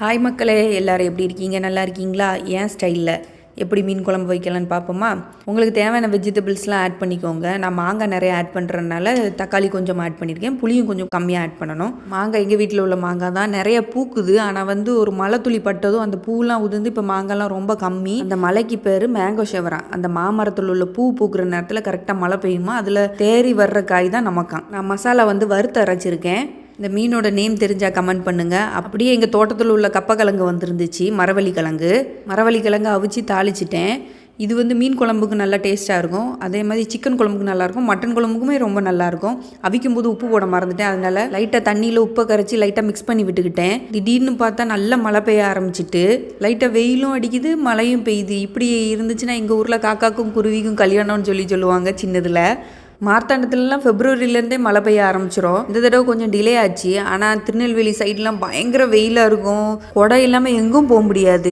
Hi மக்களே, எல்லோரும் எப்படி இருக்கீங்க? நல்லா இருக்கீங்களா? ஏன் ஸ்டைலில் எப்படி மீன் குழம்பு வைக்கலான்னு பார்ப்போமா? உங்களுக்கு தேவையான வெஜிடபிள்ஸ்லாம் ஆட் பண்ணிக்கோங்க. நான் மாங்காய் நிறைய ஆட் பண்ணுறதுனால தக்காளி கொஞ்சம் ஆட் பண்ணியிருக்கேன். புளியும் கொஞ்சம் கம்மியாக ஆட் பண்ணணும். மாங்காய் எங்கள் வீட்டில் உள்ள மாங்காய் தான் நிறைய பூக்குது. ஆனால் ஒரு மழை துளி பட்டதும் அந்த பூலாம் உதிர்ந்து இப்போ மாங்காய்லாம் ரொம்ப கம்மி. அந்த மலைக்கு பேர் மேங்கோ ஷெவரா. அந்த மாமரத்தில் உள்ள பூ பூக்குற நேரத்தில் கரெக்டாக மழை பெய்யுமா, அதில் தேறி வர்ற காய் தான் நமக்கான். நான் மசாலா வறுத்து அரைச்சிருக்கேன். இந்த மீனோட நேம் தெரிஞ்சால் கமெண்ட் பண்ணுங்கள். அப்படியே எங்கள் தோட்டத்தில் உள்ள கப்பக்கிழங்கு வந்துருந்துச்சு, மரவள்ளி கிழங்கு அவிச்சு தாளிச்சிட்டேன். இது மீன் குழம்புக்கு நல்லா டேஸ்ட்டாக இருக்கும். அதே மாதிரி சிக்கன் குழம்புக்கு நல்லாயிருக்கும், மட்டன் குழம்புக்குமே ரொம்ப நல்லாயிருக்கும். அவிக்கும் போது உப்பு போட மறந்துட்டேன், அதனால் லைட்டாக தண்ணியில் உப்பை கரைச்சி லைட்டாக மிக்ஸ் பண்ணி விட்டுக்கிட்டேன். திடீர்னு பார்த்தா நல்லா மழை பெய்ய ஆரம்பிச்சிட்டு, லைட்டாக வெயிலும் அடிக்குது, மழையும் பெய்யுது. இப்படி இருந்துச்சுன்னா எங்கள் ஊரில் காக்காக்கும் குருவிக்கும் கல்யாணம்னு சொல்லுவாங்க சின்னதில். மார்த்தாண்டத்துலலாம் ஃபெப்ரவரியிலேருந்தே மழை பெய்ய ஆரம்பிச்சிடும். இந்த தடவை கொஞ்சம் டிலே ஆச்சு. ஆனால் திருநெல்வேலி சைட்லாம் பயங்கர வெயிலாக இருக்கும். குடை இல்லாமல் எங்கும் போக முடியாது.